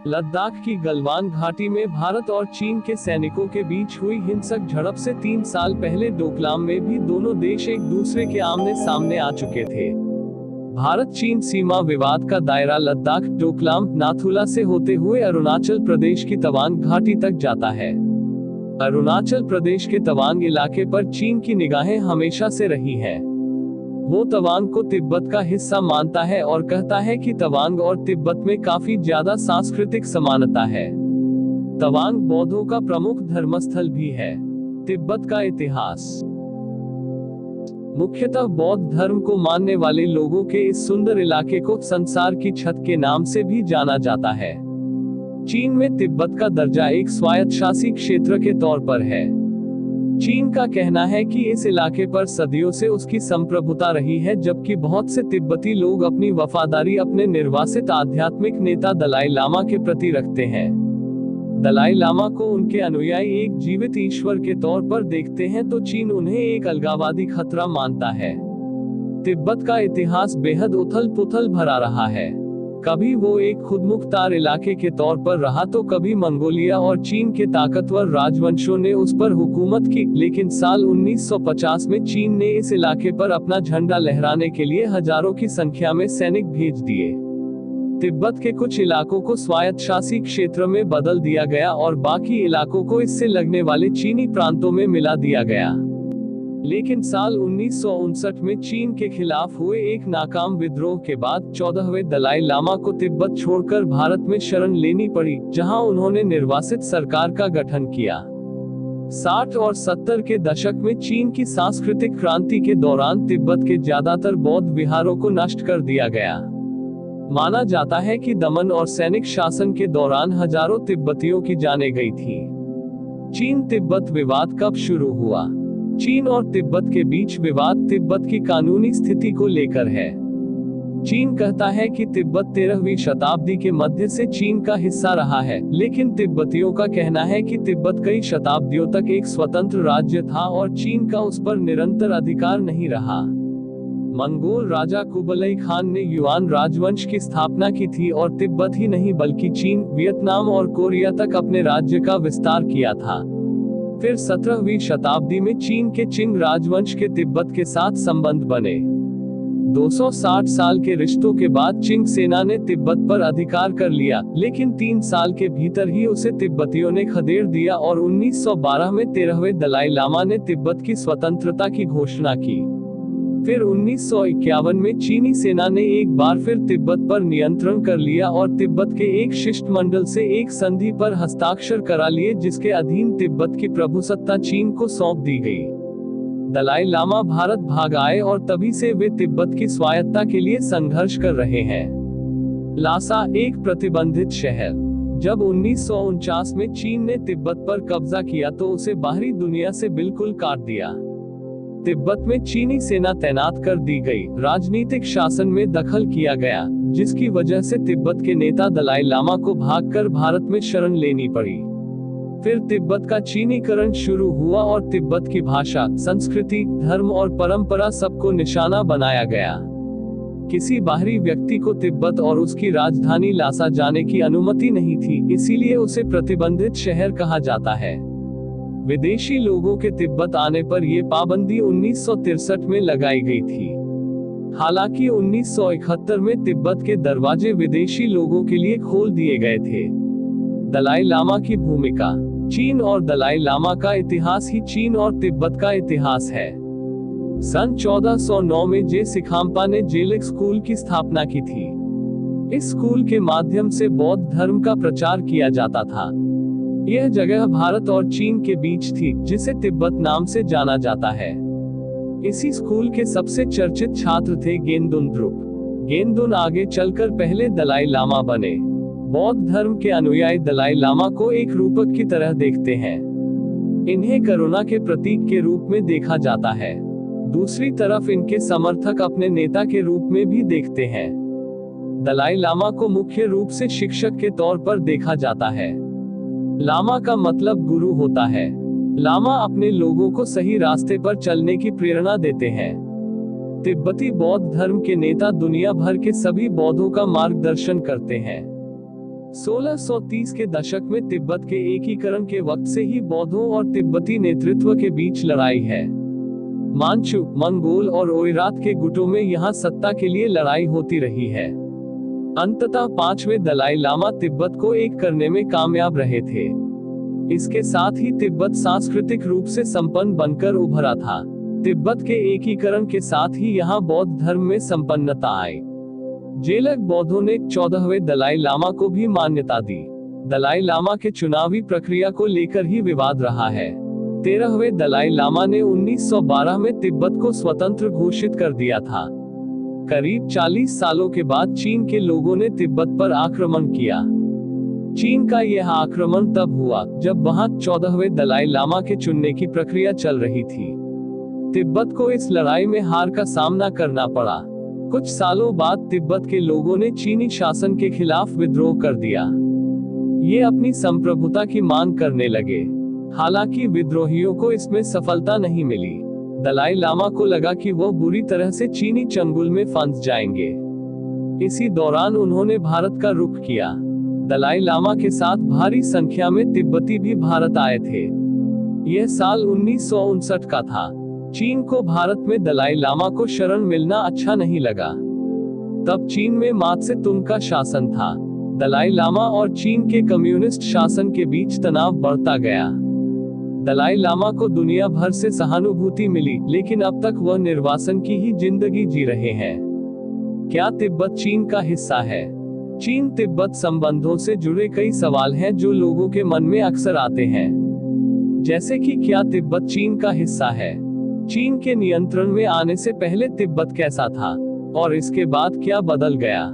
लद्दाख की गलवान घाटी में भारत और चीन के सैनिकों के बीच हुई हिंसक झड़प से 3 साल पहले डोकलाम में भी दोनों देश एक दूसरे के आमने सामने आ चुके थे। भारत चीन सीमा विवाद का दायरा लद्दाख, डोकलाम, नाथुला से होते हुए अरुणाचल प्रदेश की तवांग घाटी तक जाता है। अरुणाचल प्रदेश के तवांग इलाके पर चीन की निगाहें हमेशा से रही हैं। वो तवांग को तिब्बत का हिस्सा मानता है और कहता है कि तवांग और तिब्बत में काफी ज्यादा सांस्कृतिक समानता है। तवांग बौद्धों का प्रमुख धर्मस्थल भी है। तिब्बत का इतिहास। मुख्यतः बौद्ध धर्म को मानने वाले लोगों के इस सुंदर इलाके को संसार की छत के नाम से भी जाना जाता है। चीन में तिब्बत का दर्जा एक स्वायत्तशासी क्षेत्र के तौर पर है। चीन का कहना है कि इस इलाके पर सदियों से उसकी संप्रभुता रही है, जबकि बहुत से तिब्बती लोग अपनी वफादारी अपने निर्वासित आध्यात्मिक नेता दलाई लामा के प्रति रखते हैं। दलाई लामा को उनके अनुयायी एक जीवित ईश्वर के तौर पर देखते हैं, तो चीन उन्हें एक अलगाववादी खतरा मानता है। तिब्बत का इतिहास बेहद उथल पुथल भरा रहा है। कभी वो एक खुदमुख्तार इलाके के तौर पर रहा, तो कभी मंगोलिया और चीन के ताकतवर राजवंशों ने उस पर हुकूमत की, लेकिन साल 1950 में चीन ने इस इलाके पर अपना झंडा लहराने के लिए हजारों की संख्या में सैनिक भेज दिए। तिब्बत के कुछ इलाकों को स्वायत्तशासी क्षेत्र में बदल दिया गया और बाकी इलाकों को इससे लगने वाले चीनी प्रांतों में मिला दिया गया। लेकिन साल 1959 में चीन के खिलाफ हुए एक नाकाम विद्रोह के बाद 14वें दलाई लामा को तिब्बत छोड़कर भारत में शरण लेनी पड़ी, जहां उन्होंने निर्वासित सरकार का गठन किया। 60 और 70 के दशक में चीन की सांस्कृतिक क्रांति के दौरान तिब्बत के ज्यादातर बौद्ध विहारों को नष्ट कर दिया गया। माना जाता है कि दमन और सैनिक शासन के दौरान हजारों तिब्बतियों की जानें गई थी। चीन तिब्बत विवाद कब शुरू हुआ? चीन और तिब्बत के बीच विवाद तिब्बत की कानूनी स्थिति को लेकर है। चीन कहता है कि तिब्बत 13वीं शताब्दी के मध्य से चीन का हिस्सा रहा है, लेकिन तिब्बतियों का कहना है कि तिब्बत कई शताब्दियों तक एक स्वतंत्र राज्य था और चीन का उस पर निरंतर अधिकार नहीं रहा। मंगोल राजा कुबलई खान ने युआन राजवंश की स्थापना की थी और तिब्बत ही नहीं बल्कि चीन, वियतनाम और कोरिया तक अपने राज्य का विस्तार किया था। फिर 17वीं शताब्दी में चीन के चिंग राजवंश के तिब्बत के साथ संबंध बने। 260 साल के रिश्तों के बाद चिंग सेना ने तिब्बत पर अधिकार कर लिया, लेकिन 3 साल के भीतर ही उसे तिब्बतियों ने खदेड़ दिया और 1912 में 13वें दलाई लामा ने तिब्बत की स्वतंत्रता की घोषणा की। फिर 1951 में चीनी सेना ने एक बार फिर तिब्बत पर नियंत्रण कर लिया और तिब्बत के एक शिष्टमंडल से एक संधि पर हस्ताक्षर करा लिए, जिसके अधीन तिब्बत की प्रभुसत्ता चीन को सौंप दी गई। दलाई लामा भारत भाग आए और तभी से वे तिब्बत की स्वायत्तता के लिए संघर्ष कर रहे हैं। लासा एक प्रतिबंधित शहर। जब 1949 में चीन ने तिब्बत पर कब्जा किया तो उसे बाहरी दुनिया से बिल्कुल काट दिया। तिब्बत में चीनी सेना तैनात कर दी गई, राजनीतिक शासन में दखल किया गया, जिसकी वजह से तिब्बत के नेता दलाई लामा को भागकर भारत में शरण लेनी पड़ी। फिर तिब्बत का चीनीकरण शुरू हुआ और तिब्बत की भाषा, संस्कृति, धर्म और परंपरा सबको निशाना बनाया गया। किसी बाहरी व्यक्ति को तिब्बत और उसकी राजधानी लासा जाने की अनुमति नहीं थी, इसीलिए उसे प्रतिबंधित शहर कहा जाता है। विदेशी लोगों के तिब्बत आने पर यह पाबंदी 1963 में लगाई गई थी। हालांकि 1971 में तिब्बत के दरवाजे विदेशी लोगों के लिए खोल दिए गए थे। दलाई लामा की भूमिका। चीन और दलाई लामा का इतिहास ही चीन और तिब्बत का इतिहास है। सन 1409 में जे सिखाम्पा ने जेलिक स्कूल की स्थापना की थी। इस स्कूल के माध्यम से बौद्ध धर्म का प्रचार किया जाता था। यह जगह भारत और चीन के बीच थी, जिसे तिब्बत नाम से जाना जाता है। इसी स्कूल के सबसे चर्चित छात्र थे गेंदुन द्रुक। गेंदुन आगे चलकर पहले दलाई लामा बने। बौद्ध धर्म के अनुयायी दलाई लामा को एक रूपक की तरह देखते हैं। इन्हें करुणा के प्रतीक के रूप में देखा जाता है। दूसरी तरफ इनके समर्थक अपने नेता के रूप में भी देखते हैं। दलाई लामा को मुख्य रूप से शिक्षक के तौर पर देखा जाता है। लामा का मतलब गुरु होता है। लामा अपने लोगों को सही रास्ते पर चलने की प्रेरणा देते हैं। तिब्बती बौद्ध धर्म के नेता दुनिया भर के सभी बौद्धों का मार्गदर्शन करते हैं। 1630 के दशक में तिब्बत के एकीकरण के वक्त से ही बौद्धों और तिब्बती नेतृत्व के बीच लड़ाई है। मांचू, मंगोल और ओइरात के गुटों में यहाँ सत्ता के लिए लड़ाई होती रही है। अंततः 5वें दलाई लामा तिब्बत को एक करने में कामयाब रहे थे। इसके साथ ही तिब्बत सांस्कृतिक रूप से संपन्न बनकर उभरा था। तिब्बत के एकीकरण के साथ ही यहाँ बौद्ध धर्म में संपन्नता आई। जेलक बौद्धों ने 14वें दलाई लामा को भी मान्यता दी। दलाई लामा के चुनावी प्रक्रिया को लेकर ही विवाद रहा है। 13वें दलाई लामा ने 1912 में तिब्बत को स्वतंत्र घोषित कर दिया था। करीब 40 सालों के बाद चीन के लोगों ने तिब्बत पर आक्रमण किया। चीन का यह आक्रमण तब हुआ जब वहां 14वें दलाई लामा के चुनने की प्रक्रिया चल रही थी। तिब्बत को इस लड़ाई में हार का सामना करना पड़ा। कुछ सालों बाद तिब्बत के लोगों ने चीनी शासन के खिलाफ विद्रोह कर दिया। ये अपनी संप्रभुता की मांग करने लगे। हालांकि विद्रोहियों को इसमें सफलता नहीं मिली। दलाई लामा को लगा कि वह बुरी तरह से चीनी चंगुल में फंस जाएंगे। इसी दौरान उन्होंने भारत का रुख किया। दलाई लामा के साथ भारी संख्या में तिब्बती भी भारत आए थे। यह साल 1959 का था। चीन को भारत में दलाई लामा को शरण मिलना अच्छा नहीं लगा। तब चीन में मात से तुंग का शासन था। दलाई लामा और चीन के कम्युनिस्ट शासन के बीच तनाव बढ़ता गया। दलाई लामा को दुनिया भर से सहानुभूति मिली, लेकिन अब तक वह निर्वासन की ही जिंदगी जी रहे हैं। क्या तिब्बत चीन का हिस्सा है? चीन तिब्बत संबंधों से जुड़े कई सवाल हैं जो लोगों के मन में अक्सर आते हैं। जैसे कि क्या तिब्बत चीन का हिस्सा है? चीन के नियंत्रण में आने से पहले तिब्बत कैसा था और इसके बाद क्या बदल गया?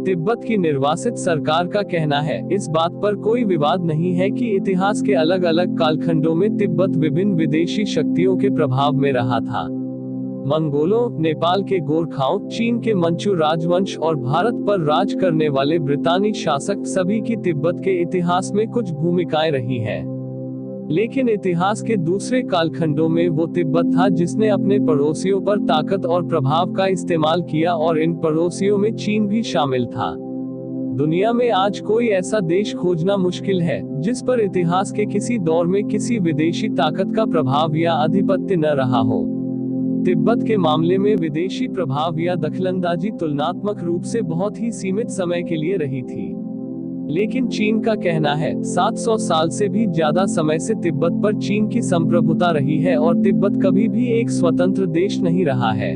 तिब्बत की निर्वासित सरकार का कहना है, इस बात पर कोई विवाद नहीं है कि इतिहास के अलग अलग कालखंडों में तिब्बत विभिन्न विदेशी शक्तियों के प्रभाव में रहा था। मंगोलों, नेपाल के गोरखाओं, चीन के मंचू राजवंश और भारत पर राज करने वाले ब्रितानी शासक सभी की तिब्बत के इतिहास में कुछ भूमिकाएं रही हैं। लेकिन इतिहास के दूसरे कालखंडों में वो तिब्बत था जिसने अपने पड़ोसियों पर ताकत और प्रभाव का इस्तेमाल किया, और इन पड़ोसियों में चीन भी शामिल था। दुनिया में आज कोई ऐसा देश खोजना मुश्किल है जिस पर इतिहास के किसी दौर में किसी विदेशी ताकत का प्रभाव या आधिपत्य न रहा हो। तिब्बत के मामले में विदेशी प्रभाव या दखलंदाजी तुलनात्मक रूप से बहुत ही सीमित समय के लिए रही थी। लेकिन चीन का कहना है 700 साल से भी ज्यादा समय से तिब्बत पर चीन की संप्रभुता रही है और तिब्बत कभी भी एक स्वतंत्र देश नहीं रहा है।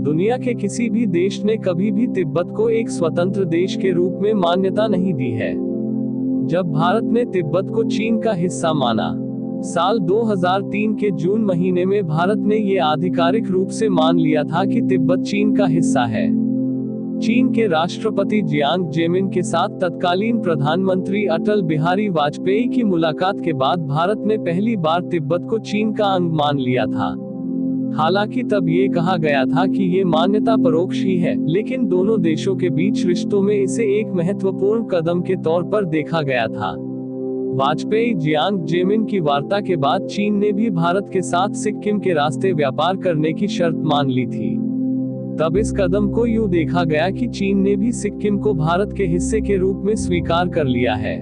दुनिया के किसी भी देश ने कभी भी तिब्बत को एक स्वतंत्र देश के रूप में मान्यता नहीं दी है। जब भारत ने तिब्बत को चीन का हिस्सा माना, साल 2003 के जून महीने में भारत ने ये आधिकारिक रूप से मान लिया था कि तिब्बत चीन का हिस्सा है। चीन के राष्ट्रपति जियांग जेमिन के साथ तत्कालीन प्रधानमंत्री अटल बिहारी वाजपेयी की मुलाकात के बाद भारत ने पहली बार तिब्बत को चीन का अंग मान लिया था। हालांकि तब ये कहा गया था कि ये मान्यता परोक्ष ही है, लेकिन दोनों देशों के बीच रिश्तों में इसे एक महत्वपूर्ण कदम के तौर पर देखा गया था। वाजपेयी जियांग जेमिन की वार्ता के बाद चीन ने भी भारत के साथ सिक्किम के रास्ते व्यापार करने की शर्त मान ली थी। तब इस कदम को यूं देखा गया कि चीन ने भी सिक्किम को भारत के हिस्से के रूप में स्वीकार कर लिया है।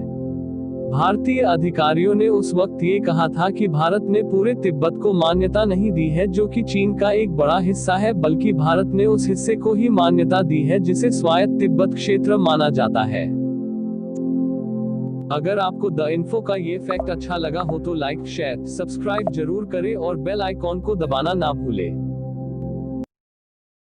भारतीय अधिकारियों ने उस वक्त ये कहा था कि भारत ने पूरे तिब्बत को मान्यता नहीं दी है जो कि चीन का एक बड़ा हिस्सा है, बल्कि भारत ने उस हिस्से को ही मान्यता दी है जिसे स्वायत्त तिब्बत क्षेत्र माना जाता है। अगर आपको द इन्फो का ये फैक्ट अच्छा लगा हो तो लाइक, शेयर, सब्सक्राइब जरूर करें और बेल आइकॉन को दबाना ना भूलें।